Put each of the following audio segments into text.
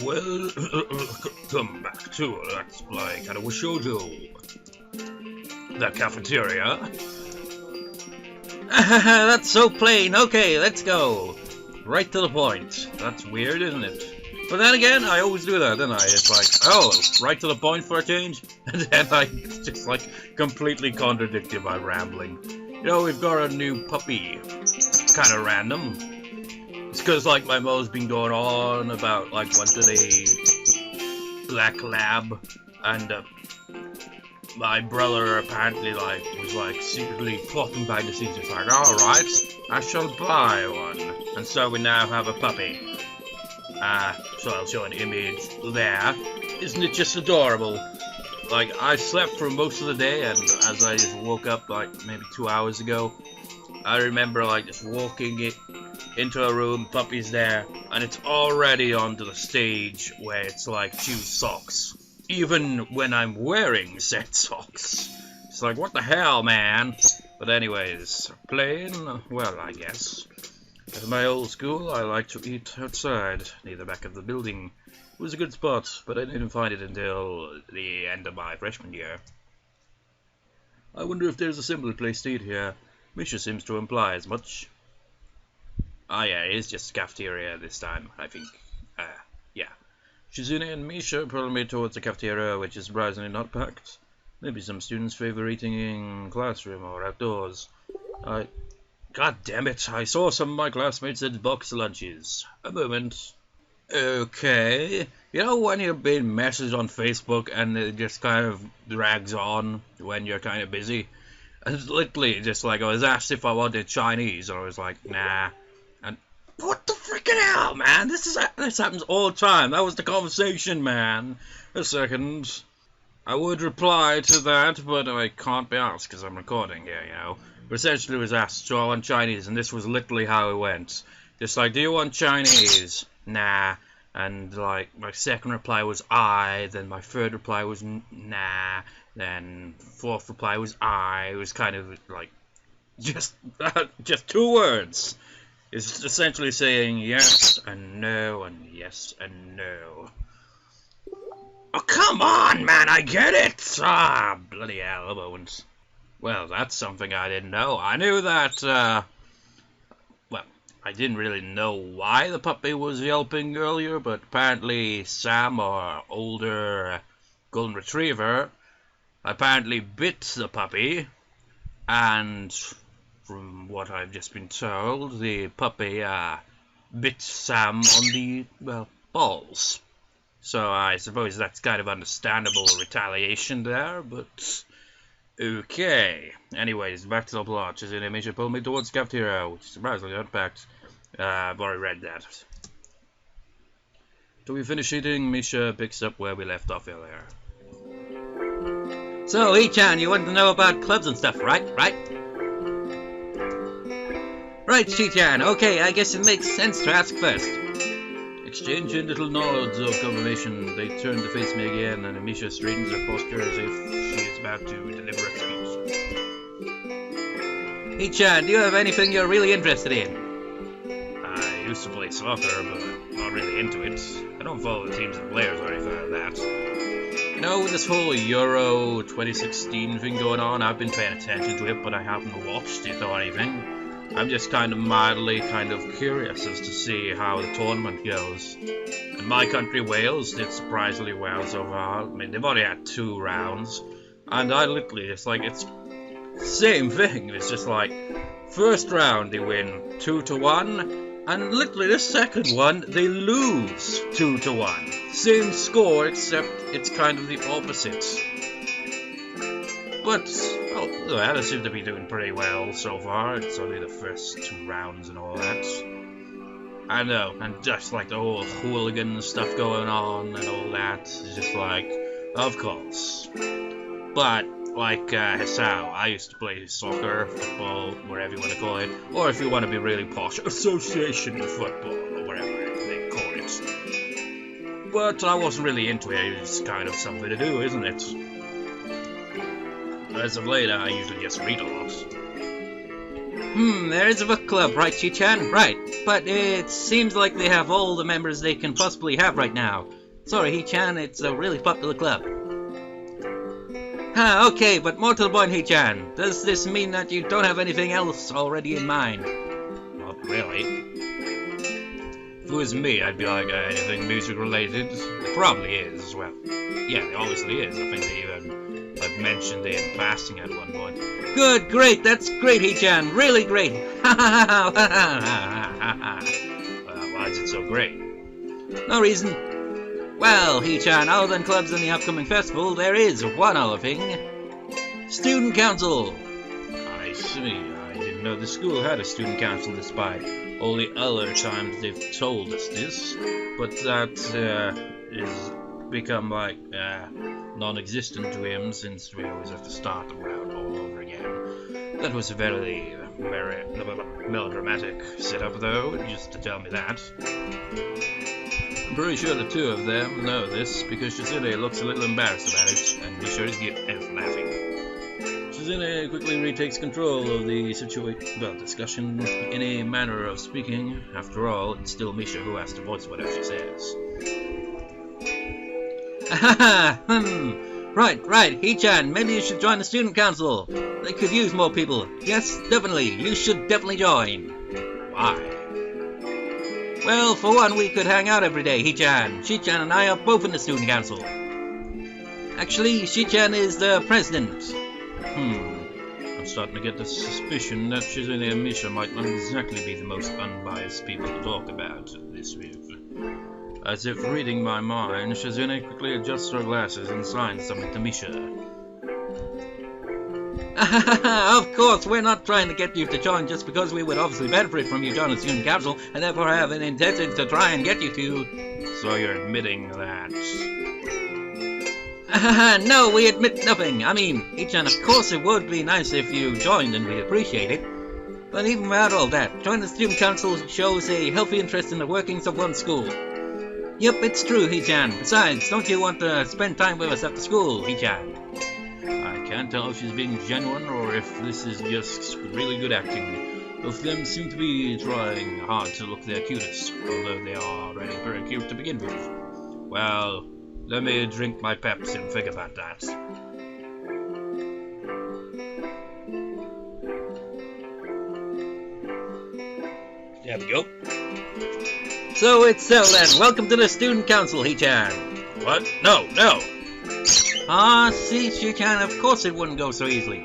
Well, come back to Let's Play Katawa Shoujo. The cafeteria. That's so plain. Okay, let's go. Right to the point. That's weird, isn't it? But then again, I always do that, don't I? It's like, oh, right to the point for a change? And then I just, like, completely contradicted by rambling. You know, we've got a new puppy. Kind of random. It's because, like, my mom's been going on about, like, wanting a black lab, and my brother apparently, like, was, like, secretly plotting behind the scenes. It's like, alright, I shall buy one. And so we now have a puppy. So I'll show an image there. Isn't it just adorable? Like, I slept for most of the day, and as I just woke up, like, maybe 2 hours ago, I remember, like, just walking into a room, puppy's there, and it's already onto the stage where it's like, choose socks. Even when I'm wearing said socks. It's like, what the hell, man? But anyways, playing, well, I guess. At my old school, I like to eat outside, near the back of the building. It was a good spot, but I didn't find it until the end of my freshman year. I wonder if there's a simpler place to eat here. Misha seems to imply as much. Ah, yeah, it is just cafeteria this time, I think. Yeah. Shizune and Misha pulled me towards the cafeteria, which is surprisingly not packed. Maybe some students favor eating in classroom or outdoors. God damn it, I saw some of my classmates at box lunches. A moment. Okay. You know when you're being messaged on Facebook and it just kind of drags on when you're kind of busy? And literally, just like, I was asked if I wanted Chinese, and I was like, nah. And what the freaking hell, man? This happens all the time. That was the conversation, man. A second. I would reply to that, but I can't be asked because I'm recording here, you know. But essentially it was asked, so I want Chinese, and this was literally how it went. Just like, do you want Chinese? Nah. And like, my second reply was I, then my third reply was nah, then fourth reply was I. It was kind of like, just 2 words. It's essentially saying yes and no and yes and no. Oh, come on, man, I get it! Ah, bloody hell, Bones. Well, that's something I didn't know. I knew that, well, I didn't really know why the puppy was yelping earlier, but apparently Sam, our older golden retriever, apparently bit the puppy, and from what I've just been told, the puppy, bit Sam on the, well, balls. So I suppose that's kind of understandable retaliation there, but okay. Anyways, back to the plot. Shizune Misha pulled me towards the cafeteria, which is surprisingly unpacked. I've already read that. Till we finish eating, Misha picks up where we left off earlier. So, Ichan, you want to know about clubs and stuff, right? Right, Shi-chan. Okay, I guess it makes sense to ask first. Exchanging little nods of confirmation, they turn to face me again, and Misha straightens her posture as if she is about to deliver a speech. Hey-chan, do you have anything you're really interested in? I used to play soccer, but I'm not really into it. I don't follow the teams and players or anything like that. You know, with this whole Euro 2016 thing going on, I've been paying attention to it, but I haven't watched it or anything. I'm just kind of mildly curious as to see how the tournament goes. And my country, Wales, did surprisingly well so far. I mean, they've only had 2 rounds. And I literally, it's like, it's same thing. It's just like, first round they win 2-1. And literally the second one, they lose 2-1. Same score, except it's kind of the opposite. But, well, they seem to be doing pretty well so far. It's only the first 2 rounds and all that. I know, and just like the whole hooligan stuff going on and all that, it's just like, of course. But, like Hisao, I used to play soccer, football, whatever you want to call it. Or if you want to be really posh, association football, or whatever they call it. But I wasn't really into it. It's kind of something to do, isn't it? As of late, I usually just read a lot. There is a book club, right, Chi-chan? Right. but it seems like they have all the members they can possibly have right now. Sorry, Hee-chan, it's a really popular club. Okay, but more to the point, Hee-chan. Does this mean that you don't have anything else already in mind? Not really. If it was me, I'd be like, anything music related? It probably is, well. Yeah, it obviously is. I think they even mentioned it in passing at one point. Good, great, that's great, Hee-chan, really great. Why is it so great? No reason. Well, Hee-chan, other than clubs and the upcoming festival, there is one other thing. Student council. I see. I didn't know the school had a student council despite all the other times they've told us this. But that is become like non-existent to him since we always have to start the route all over again. That was a very melodramatic setup though, just to tell me that. I'm pretty sure the two of them know this because Shizune looks a little embarrassed about it, and Misha is laughing. Shizune quickly retakes control of the discussion in a manner of speaking. After all, it's still Misha who has to voice whatever she says. Right, Hee-chan, maybe you should join the student council. They could use more people. Yes, definitely, you should definitely join. Why? Well, for one, we could hang out every day, Hee-chan. Shi-chan and I are both in the student council. Actually, Shi-chan is the president. I'm starting to get the suspicion that Shizune and Misha might not exactly be the most unbiased people to talk about this with. As if reading my mind, Shizune quickly adjusts her glasses and signs something to Misha. Of course, we're not trying to get you to join just because we would obviously benefit from you joining the student council and therefore have an intention to try and get you to... So you're admitting that... No, we admit nothing. I mean, Hee-chan, of course it would be nice if you joined and we'd appreciate it. But even without all that, joining the student council shows a healthy interest in the workings of one school. Yep, it's true, Hee-chan. Besides, don't you want to spend time with us after school, Hee-chan? I can't tell if she's being genuine or if this is just really good acting. Both of them seem to be trying hard to look their cutest, although they are already very cute to begin with. Well, let me drink my Pepsi and think about that. There we go. So it's settled then. Welcome to the student council, Hee-chan. What? No! See, Shi-chan, of course it wouldn't go so easily.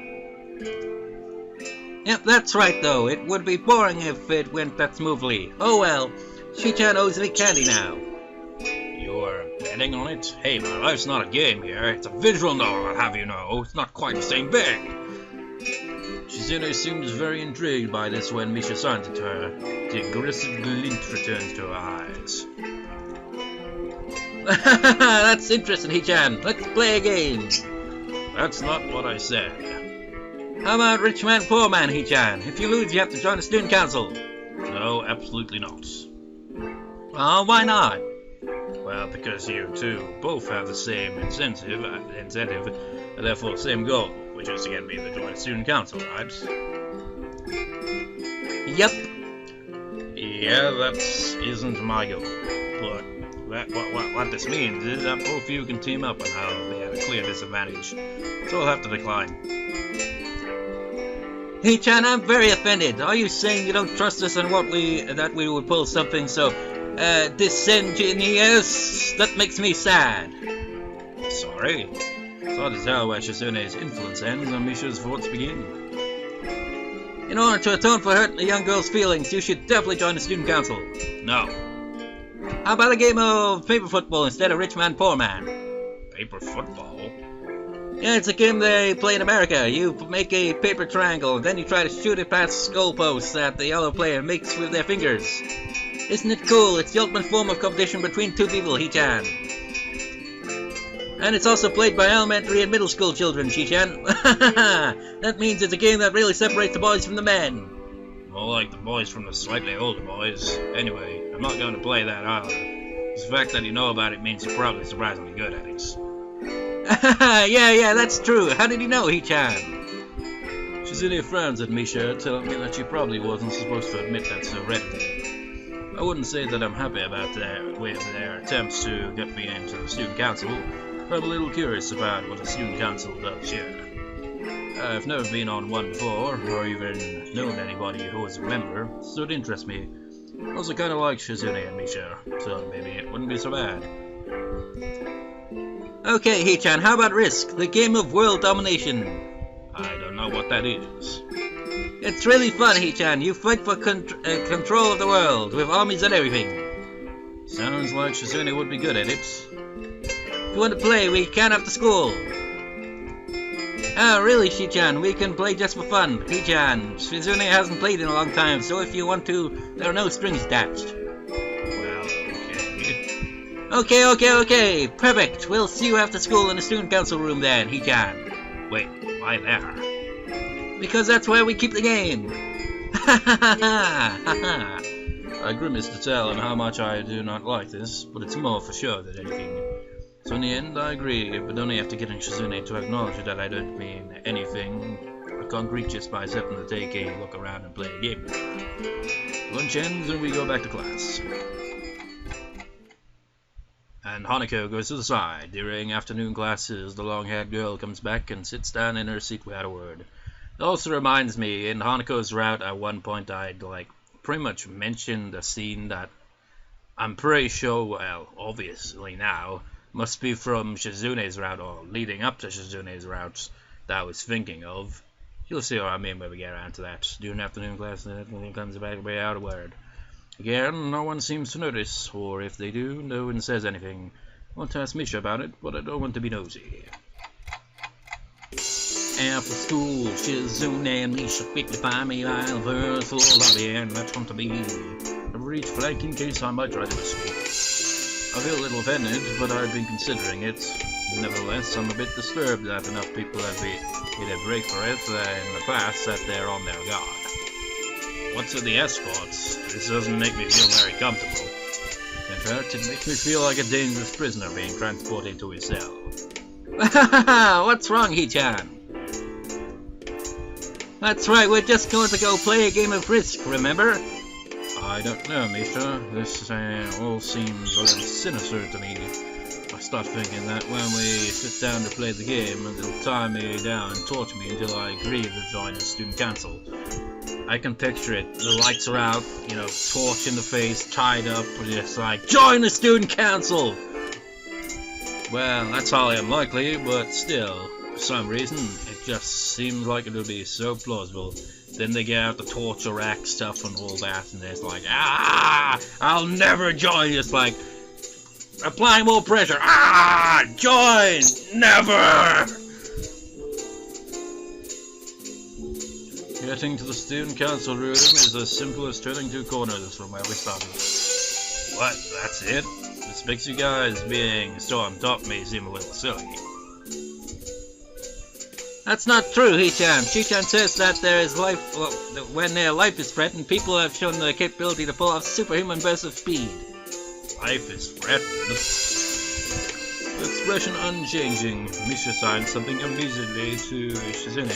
Yep, that's right though. It would be boring if it went that smoothly. Oh well, Shi-chan owes me candy now. You're betting on it? Hey, my life's not a game here. It's a visual novel, I'll have you know. It's not quite the same thing. Shizune seems very intrigued by this when Misha signs it to her. The aggressive glint returns to her eyes. That's interesting, Hee-chan. Let's play a game. That's not what I said. How about rich man, poor man, Hee-chan? If you lose, you have to join the student council. No, absolutely not. Oh, why not? Well, because you two both have the same incentive, and therefore same goal, which is to get me to join the student council, right? Yep. Yeah, that isn't my goal, but what this means is that both of you can team up and I'll be at a clear disadvantage, so I'll have to decline. Hee-chan, I'm very offended. Are you saying you don't trust us and that we would pull something so disingenuous? That makes me sad. Sorry. It's hard to tell where Shizune's influence ends and Misha's thoughts begin. In order to atone for hurting the young girl's feelings, you should definitely join the student council. No. How about a game of paper football instead of rich man, poor man? Paper football? Yeah, it's a game they play in America. You make a paper triangle, then you try to shoot it past goalposts that the other player makes with their fingers. Isn't it cool? It's the ultimate form of competition between two people, Hee-chan. And it's also played by elementary and middle school children, Shi-chan. That means it's a game that really separates the boys from the men. More like the boys from the slightly older boys. Anyway, I'm not going to play that either. The fact that you know about it means you're probably surprisingly good at it. Yeah, that's true. How did you know, Hee-chan? Shizune frowns at Misha, telling me that she probably wasn't supposed to admit that so readily. wouldn't say that I'm happy about their attempts to get me into the student council, but I'm a little curious about what the student council does here. I've never been on one before, or even known anybody who was a member, so it interests me. I also kind of like Shizune and Misha, so maybe it wouldn't be so bad. Okay, Hee-chan, how about Risk, the game of world domination? I don't know what that is. It's really fun, Hee-chan. You fight for control of the world, with armies and everything. Sounds like Shizune would be good at it. If you want to play, we can after school. Oh, really, Hee-chan? We can play just for fun. Hee-chan, Shizune hasn't played in a long time, so if you want to, there are no strings attached. Well, okay. Okay. Perfect. We'll see you after school in the student council room then, Hee-chan. Wait, why there? Because that's where we keep the game. I grimace to tell him how much I do not like this, but it's more for show than anything. So in the end, I agree, but only after getting Shizune to acknowledge that I don't mean anything concrete just by accepting to take a look around and play a game. Lunch ends and we go back to class. And Hanako goes to the side. During afternoon classes, the long-haired girl comes back and sits down in her seat without a word. It also reminds me, in Hanako's route, at one point I'd, pretty much mentioned a scene that I'm pretty sure, well, obviously now, must be from Shizune's route, or leading up to Shizune's route, that I was thinking of. You'll see what I mean when we get around to that. During afternoon class, everything comes back without a word. Again, no one seems to notice, or if they do, no one says anything. I want to ask Misha about it, but I don't want to be nosy. After school, Shizune and Misha quickly find me while first floor lobby, and that's come to be. I've reached flank in case I might try to escape. I feel a little offended, but I've been considering it. Nevertheless, I'm a bit disturbed that enough people have made a break for it in the class that they're on their guard. What's with the escorts? This doesn't make me feel very comfortable. In fact, it makes me feel like a dangerous prisoner being transported to his cell. What's wrong, Hee-chan? That's right, we're just going to go play a game of Risk, remember? I don't know, Misha. This all seems a little sinister to me. I start thinking that when we sit down to play the game, they'll tie me down and torture me until I agree to join the student council. I can picture it. The lights are out, torch in the face, tied up, just like, join the student council! Well, that's highly unlikely, but still, for some reason, it just seems like it would be so plausible. Then they get out the torture rack stuff and all that, and it's like, I'll never join. It's like, applying more pressure. Join! Never! Getting to the student council room is as simple as turning 2 corners from where we started. What? That's it? This makes you guys being so on top may seem a little silly. That's not true, Hee-chan. Hee-chan says that there is life, when their life is threatened, people have shown the capability to pull off superhuman bursts of speed. Life is threatened? Expression unchanging, Misha signs something immediately to Shizune,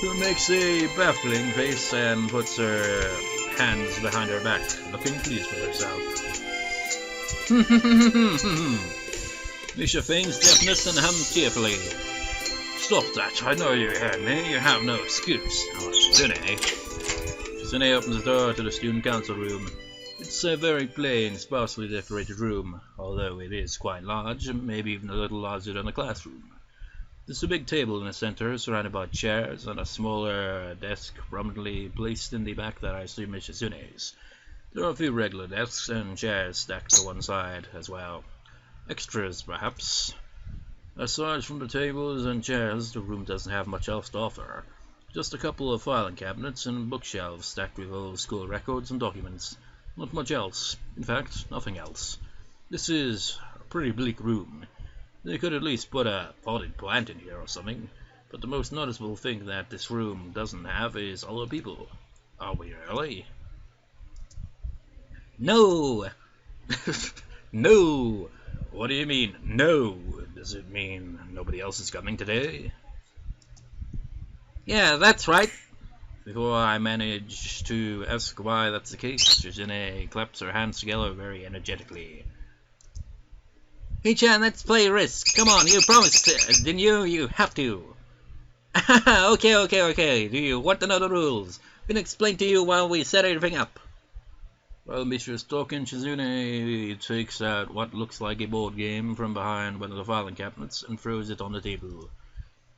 who makes a baffling face and puts her hands behind her back, looking pleased with herself. Misha feigns deafness and hums cheerfully. Stop that, I know you heard me, you have no excuse. Shizune opens the door to the student council room. It's a very plain, sparsely decorated room, although it is quite large, maybe even a little larger than a classroom. There's a big table in the center, surrounded by chairs, and a smaller desk prominently placed in the back that I assume is Shizune's. There are a few regular desks and chairs stacked to one side as well. Extras, perhaps. Aside from the tables and chairs, the room doesn't have much else to offer. Just a couple of filing cabinets and bookshelves stacked with old school records and documents. Not much else. In fact, nothing else. This is a pretty bleak room. They could at least put a potted plant in here or something. But the most noticeable thing that this room doesn't have is other people. Are we early? No! No! What do you mean, no? Does it mean nobody else is coming today? Yeah, that's right. Before I manage to ask why that's the case, Shizune claps her hands together very energetically. Hichan, let's play Risk. Come on, you promised, didn't you? You have to. Okay. Do you want to know the rules? Been explained to you while we set everything up. While Mistress talking, Shizune takes out what looks like a board game from behind one of the filing cabinets and throws it on the table.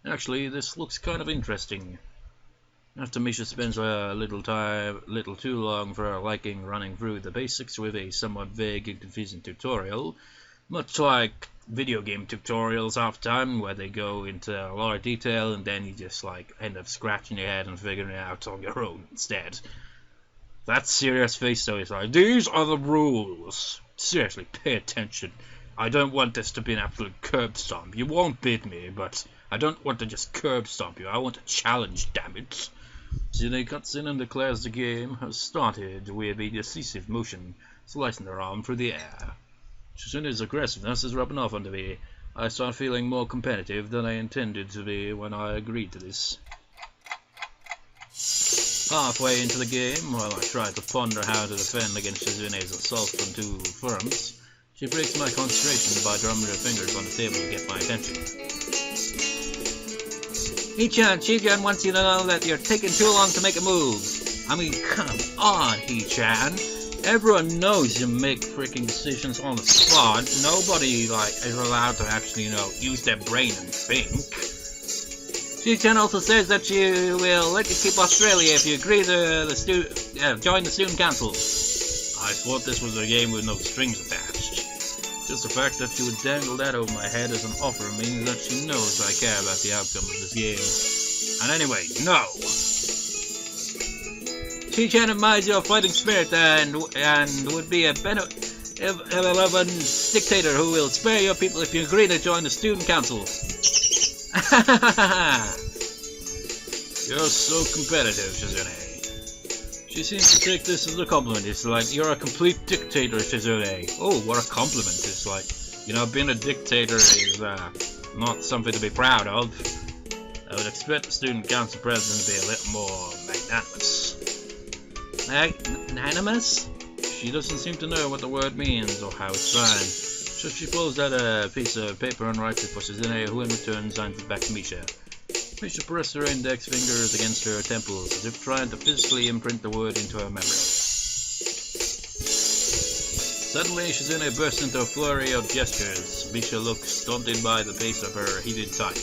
Actually, this looks kind of interesting. After Misha spends a little too long for her liking running through the basics with a somewhat vague and confusing tutorial, much like video game tutorials half the time where they go into a lot of detail and then you just like end up scratching your head and figuring it out on your own instead. That serious face though is like, these are the rules. Seriously, pay attention. I don't want this to be an absolute curb stomp. You won't beat me, but I don't want to just curb stomp you. I want a challenge, damn it. Shizune cuts in and declares the game has started with a decisive motion, slicing her arm through the air. Shizune's aggressiveness is rubbing off onto me. I start feeling more competitive than I intended to be when I agreed to this. Halfway into the game, while I try to ponder how to defend against Shizune's assault from two fronts, she breaks my concentration by drumming her fingers on the table to get my attention. Hichan wants you to know that you're taking too long to make a move. I mean, come on, Hichan. Everyone knows you make freaking decisions on the spot. Nobody, is allowed to actually, use their brain and think. Shizune also says that she will let you keep Australia if you agree to join the student council. I thought this was a game with no strings attached. Just the fact that she would dangle that over my head as an offer means that she knows I care about the outcome of this game. And anyway, no! Shizune admires your fighting spirit and would be a benevolent dictator who will spare your people if you agree to join the student council. You're so competitive, Shizune. She seems to take this as a compliment. It's like, you're a complete dictator, Shizune. Oh, what a compliment. It's like, being a dictator is not something to be proud of. I would expect the student council president to be a little more magnanimous. Magnanimous? She doesn't seem to know what the word means or how it's signed. So she pulls out a piece of paper and writes it for Shizune, who in return signs it back to Misha. Misha presses her index fingers against her temples, as if trying to physically imprint the word into her memory. Suddenly, Shizune bursts into a flurry of gestures. Misha looks daunted by the pace of her heated type.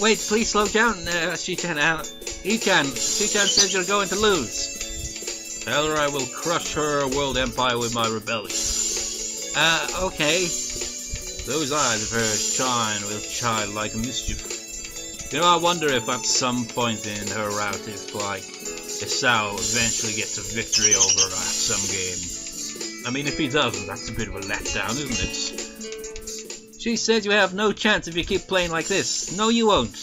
Wait, please slow down, Shichan. Shichan says you're going to lose. Tell her I will crush her world empire with my rebellion. Okay. Those eyes of hers shine with childlike mischief. I wonder if at some point in her route if, Hisao eventually gets a victory over her at some game. I mean, if he doesn't, that's a bit of a letdown, isn't it? She says you have no chance if you keep playing like this. No, you won't.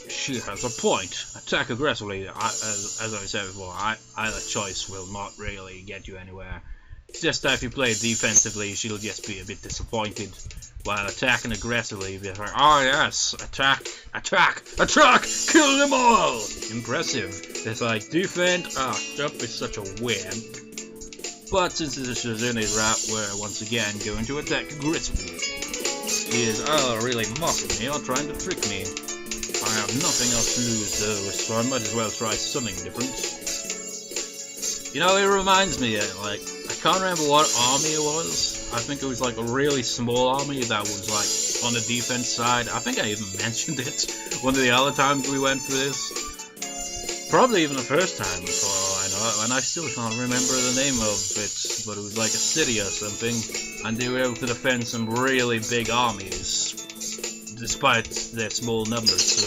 She has a point. Attack aggressively. As I said before, either choice will not really get you anywhere. It's just that if you play defensively, she'll just be a bit disappointed. While attacking aggressively, you'll be like, oh yes, attack, kill them all! Impressive. It's like, defend, jump is such a wimp. But since this is Shizune's route, we're once again going to attack aggressively. She is really mocking me or trying to trick me. I have nothing else to lose though, so I might as well try something different. It reminds me, I can't remember what army it was. I think it was a really small army that was on the defense side. I think I even mentioned it one of the other times we went through this. Probably even the first time, for all I know, and I still can't remember the name of it, but it was like a city or something, and they were able to defend some really big armies, despite their small numbers. So,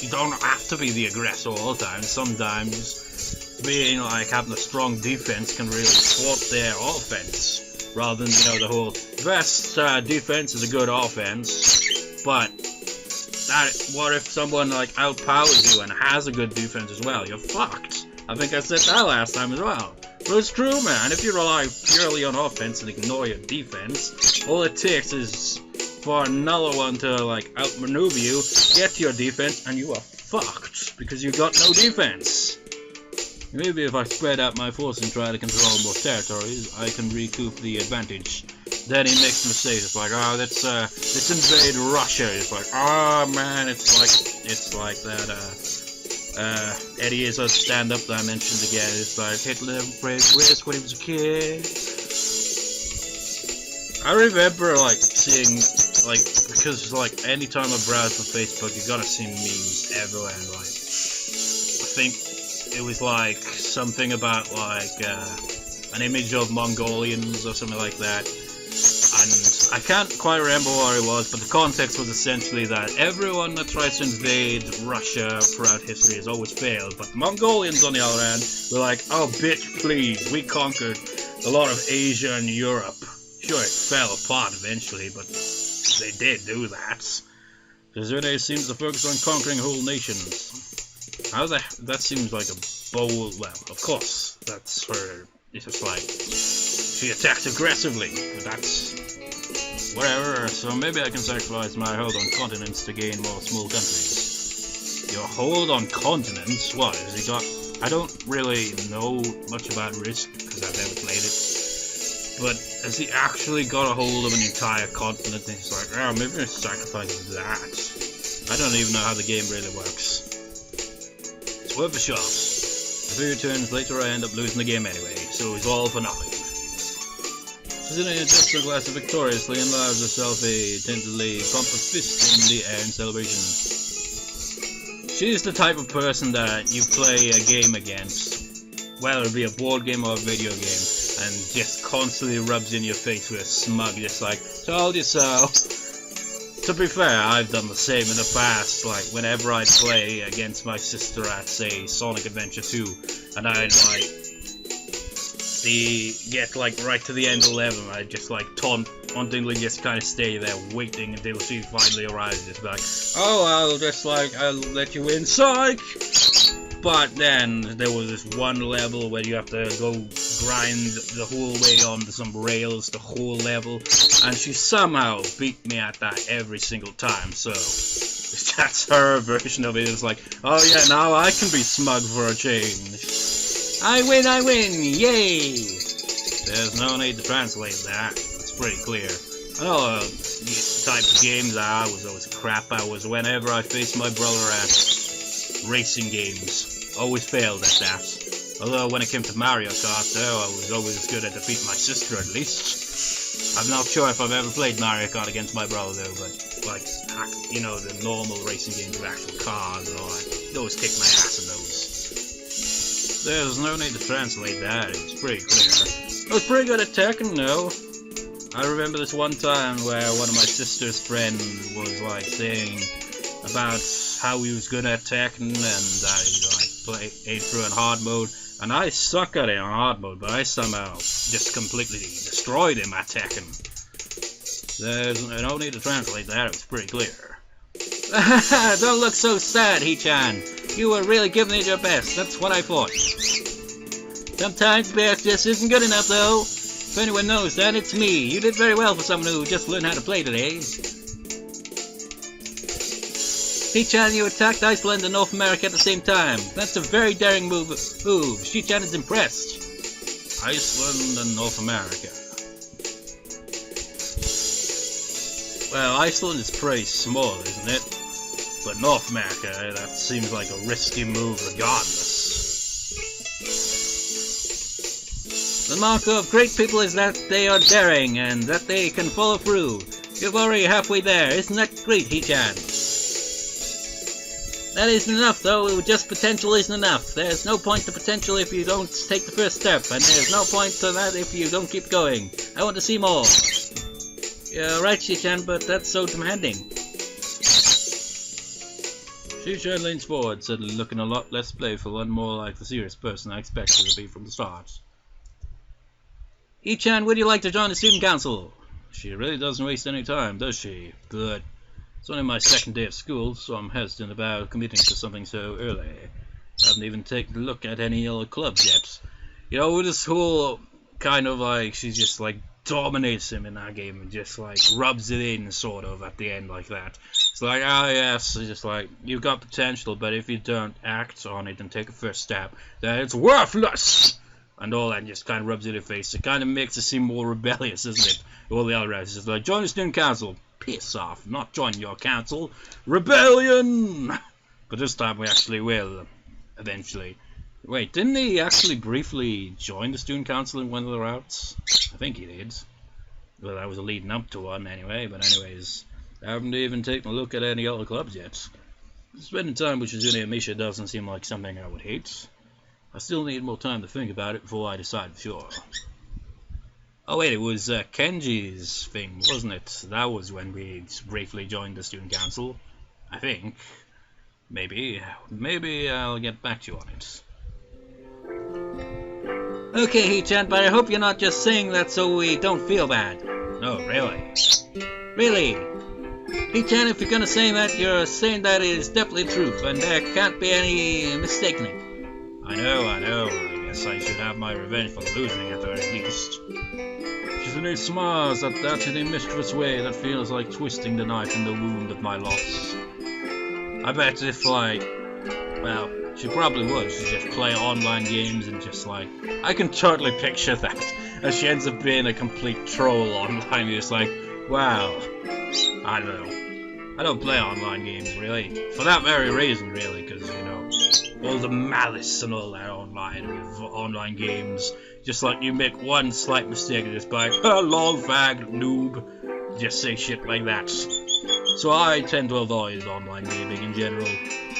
you don't have to be the aggressor all the time. Sometimes being having a strong defense can really thwart their offense, rather than the whole best defense is a good offense. But what if someone outpowers you and has a good defense as well? You're fucked. I think I said that last time as well. But it's true, man. If you rely purely on offense and ignore your defense, all it takes is for another one to like outmaneuver you, get to your defense, and you are fucked because you got no defense. Maybe if I spread out my force and try to control more territories, I can recoup the advantage. Then he makes a mistake. It's like, oh, let's invade Russia. It's like, oh man, it's like that Eddie Izzard's stand-up that I mentioned again. It's like Hitler played Risk when he was a kid. I remember like seeing like, because like anytime I browse for Facebook, you gotta see memes everywhere. And, like, I think it was like something about like an image of Mongolians or something like that. And I can't quite remember what it was, but the context was essentially that everyone that tries to invade Russia throughout history has always failed, but the Mongolians on the other hand were like, oh bitch please, we conquered a lot of Asia and Europe. Sure, it fell apart eventually, but they did do that. Shizune seems to focus on conquering whole nations. That seems like a bold, well, of course, that's her, it's just like, she attacked aggressively, but that's whatever, so maybe I can sacrifice my hold on continents to gain more small countries. Your hold on continents? What, has he got... I don't really know much about Risk, because I've never played it, but has he actually got a hold of an entire continent? And he's like, oh, maybe I sacrifice that. I don't even know how the game really works. It's worth a shot. A few turns later I end up losing the game anyway, so it's all for nothing. Shizune adjusts her glass victoriously and allows herself a tentatively pump a fist in the air in celebration. She's the type of person that you play a game against, whether it be a board game or a video game, and just constantly rubs in your face with a smug, just like, told you so. To be fair, I've done the same in the past, like whenever I'd play against my sister at, say, Sonic Adventure 2, and I'd like get like right to the end of the level, I'd just like tauntingly just kind of stay there waiting until she finally arrives, just like, oh, I'll let you in, psych! But then there was this one level where you have to go grind the whole way onto some rails, the whole level, and she somehow beat me at that every single time, so that's her version of it. It's like, oh yeah, now I can be smug for a change. I win, yay! There's no need to translate that, it's pretty clear. I know the type of games I was always crap at was whenever I faced my brother at racing games. Always failed at that. Although when it came to Mario Kart though, I was always good at defeating my sister at least. I'm not sure if I've ever played Mario Kart against my brother though, but like, you know, the normal racing games with actual cars and all that, I'd always kick my ass in those. There's no need to translate that, it's pretty clear. I was pretty good at Tekken though. I remember this one time where one of my sister's friends was like saying about how he was good at Tekken, and I like played through in hard mode, and I suck at it on hard mode, but I somehow just completely destroyed him at Tekken. There's no need to translate that, it was pretty clear. Don't look so sad, He-chan. You were really giving it your best, that's what I thought. Sometimes best just isn't good enough though. If anyone knows that, it's me. You did very well for someone who just learned how to play today. He-chan, you attacked Iceland and North America at the same time. That's a very daring move. She-chan is impressed. Iceland and North America. Well, Iceland is pretty small, isn't it? But North America, that seems like a risky move regardless. The mark of great people is that they are daring and that they can follow through. You're already halfway there. Isn't that great, He-chan? That isn't enough, though. Just potential isn't enough. There's no point to potential if you don't take the first step, and there's no point to that if you don't keep going. I want to see more. You're right, Shi-chan, but that's so demanding. Shi-chan leans forward, suddenly looking a lot less playful and more like the serious person I expected to be from the start. He-chan, would you like to join the student council? She really doesn't waste any time, does she? Good. It's only my second day of school, so I'm hesitant about committing to something so early. I haven't even taken a look at any other clubs yet. You know, this whole kind of like she just like dominates him in that game and just like rubs it in sort of at the end like that. It's like, oh yes, it's just like, you've got potential, but if you don't act on it and take a first step, then it's worthless! And all that just kind of rubs it in your face. It kind of makes it seem more rebellious, doesn't it? All the other guys is like, join the student council. Piss off, not join your council. Rebellion! But this time we actually will, eventually. Wait, didn't he actually briefly join the student council in one of the routes? I think he did. Well, that was a leading up to one anyway, but anyways, I haven't even taken a look at any other clubs yet. Spending time with Shizune and Misha doesn't seem like something I would hate. I still need more time to think about it before I decide for sure. Oh wait, it was Kenji's thing, wasn't it? That was when we briefly joined the student council. I think. Maybe I'll get back to you on it. Okay, Hichan, but I hope you're not just saying that so we don't feel bad. No, really? Really? Hichan, if you're gonna say that, you're saying that it is definitely truth, and there can't be any mistaking it. I know. I guess I should have my revenge for losing at the very least. Shizune smiles at that in a mischievous way that feels like twisting the knife in the wound of my loss. I bet if, like, well, she probably would. She'd just play online games and just, like, I can totally picture that. And she ends up being a complete troll online. Just like, wow. I don't know. I don't play online games, really. For that very reason, really, because, you know, all the malice and all that online games. Just like you make one slight mistake and just like, oh, lol, fag, noob. Just say shit like that. So I tend to avoid online gaming in general.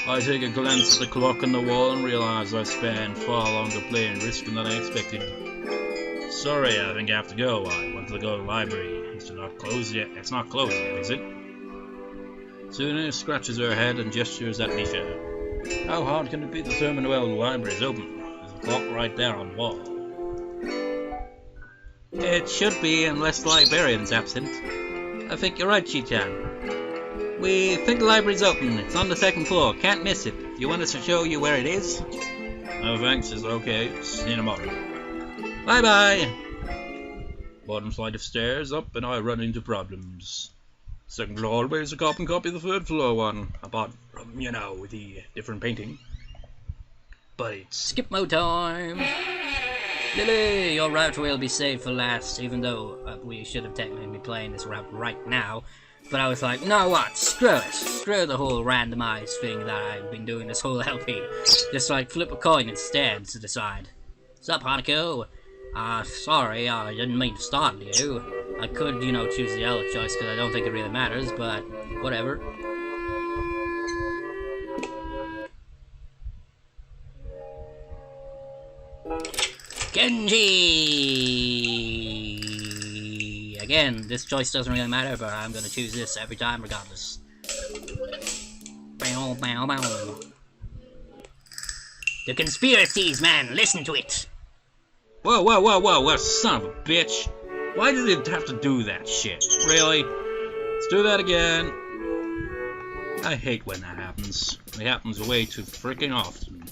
I take a glance at the clock on the wall and realize I spent far longer playing Risk than I expected. Sorry, I think I have to go. I want to go to the library. It's not closed yet. It's not closed yet, is it? Shizune scratches her head and gestures at Misha. How hard can it be to determine whether the library is open? There's a clock right there on the wall. It should be, unless the librarian's absent. I think you're right, Chi-chan. We think the library's open. It's on the second floor. Can't miss it. You want us to show you where it is? No thanks, it's okay. See you in a moment. Bye-bye. Bottom flight of stairs up and I run into problems. Second floor always a carbon copy of the third floor one. Apart from, you know, the different painting. But it's... Skip mode time! Lily, your route will be saved for last, even though we should have technically been playing this route right now. But I was like, no what, screw it. Screw the whole randomized thing that I've been doing this whole LP. Just like flip a coin instead to decide. What's up, Hanako? Sorry, I didn't mean to startle you. I could, you know, choose the other choice because I don't think it really matters, but whatever. Genji! Again, this choice doesn't really matter, but I'm gonna choose this every time regardless. Bow, bow, bow. The conspiracies, man! Listen to it! Whoa, son of a bitch! Why did it have to do that shit? Really? Let's do that again. I hate when that happens. It happens way too freaking often.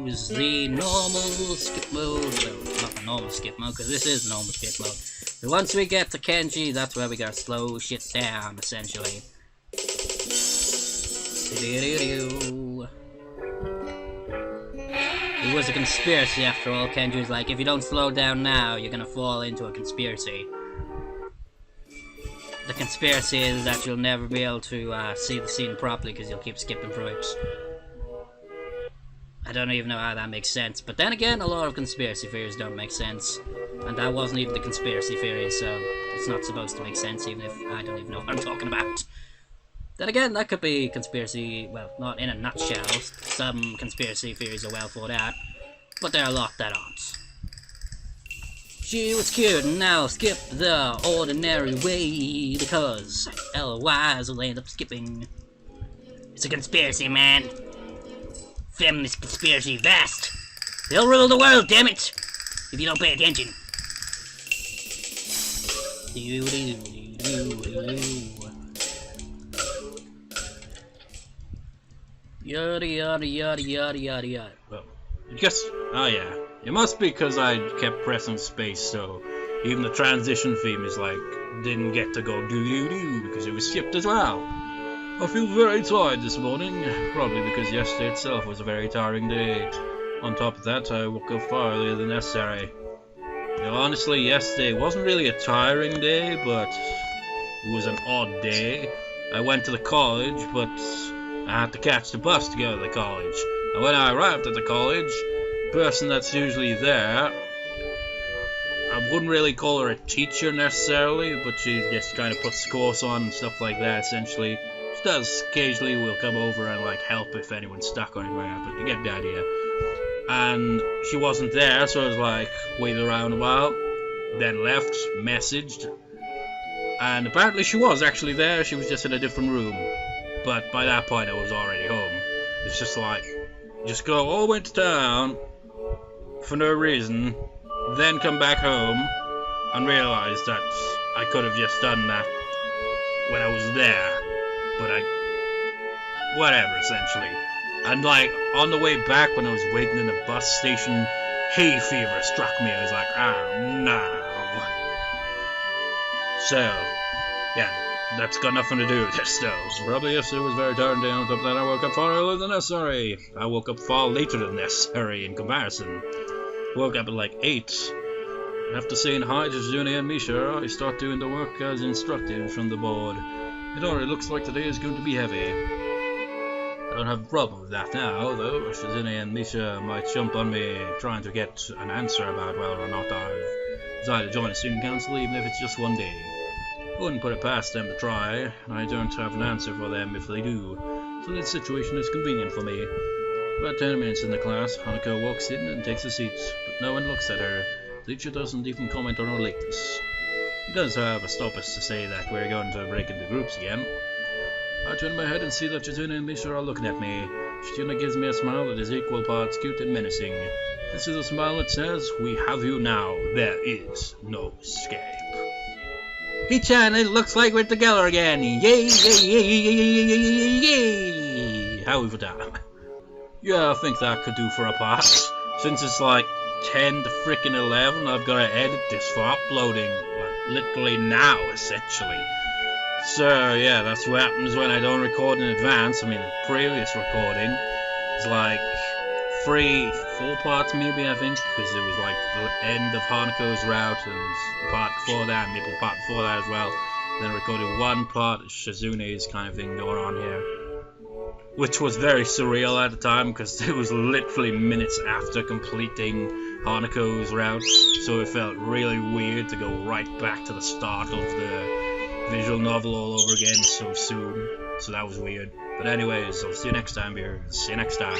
Use the normal skip mode. Well, not normal skip mode, because this is normal skip mode. But once we get to Kenji, that's where we gotta slow shit down, essentially. It was a conspiracy after all. Kenji was like, if you don't slow down now, you're gonna fall into a conspiracy. The conspiracy is that you'll never be able to see the scene properly because you'll keep skipping through it. I don't even know how that makes sense, but then again, a lot of conspiracy theories don't make sense. And that wasn't even the conspiracy theory, so it's not supposed to make sense, even if I don't even know what I'm talking about. Then again, that could be conspiracy, well, not in a nutshell. Some conspiracy theories are well thought out, but there are a lot that aren't. She was cute, and now skip the ordinary way, because otherwise we'll end up skipping. It's a conspiracy, man. Feminist conspiracy vast. They'll rule the world, damn it! If you don't pay attention. Yada yada yada yada yada yada. Well, oh yeah. It must be because I kept pressing space, so even the transition theme is like, didn't get to go doo-doo-doo because it was skipped as well. I feel very tired this morning, probably because yesterday itself was a very tiring day. On top of that, I woke up far earlier than necessary. You know, honestly, yesterday wasn't really a tiring day, but it was an odd day. I went to the college, but I had to catch the bus to go to the college. And when I arrived at the college, the person that's usually there, I wouldn't really call her a teacher necessarily, but she just kind of puts the course on and stuff like that, essentially. She does occasionally will come over and like help if anyone's stuck or anything like that, but you get the idea. And she wasn't there, so I was like, waited around a while, then left, messaged, and apparently she was actually there, she was just in a different room. But by that point I was already home. It's just like, just go all the way to town for no reason, then come back home and realise that I could have just done that when I was there, but whatever, essentially. And like, on the way back when I was waiting in the bus station, hay fever struck me. I was like, oh no. So, yeah, that's got nothing to do with this though. Probably yesterday was very tiring day. On top of that, I woke up far earlier than necessary. I woke up far later than necessary in comparison. Woke up at like 8. After saying hi to Shizune and Misha, I start doing the work as instructed from the board. It already looks like today is going to be heavy. I don't have a problem with that now, though. Shizune and Misha might jump on me trying to get an answer about whether or not I've decided to join the student council, even if it's just one day. I wouldn't put it past them to try, and I don't have an answer for them if they do, so this situation is convenient for me. About 10 minutes in the class, Hanako walks in and takes a seat, but no one looks at her. The teacher doesn't even comment on her lateness. He does, however, stop us to say that we're going to break into groups again. I turn my head and see that Shizune and Misha are looking at me. Shizune gives me a smile that is equal parts cute and menacing. This is a smile that says, we have you now, there is no escape. He-chan, it looks like we're together again. Yay, yay, yay, yay, yay, yay, yay. How over that? Yeah, I think that could do for a part. Since it's like 10 to frickin' 11, I've got to edit this for uploading, like, literally now, essentially. So, yeah, that's what happens when I don't record in advance. I mean, the previous recording is like 4 parts maybe, I think, because it was like the end of Hanako's route and part before that, maybe the part before that as well. Then I recorded 1 part of Shizune's kind of thing going on here, which was very surreal at the time because it was literally minutes after completing Hanako's route, so it felt really weird to go right back to the start of the visual novel all over again so soon, so that was weird. But anyways, I'll see you next time, viewers. See you next time.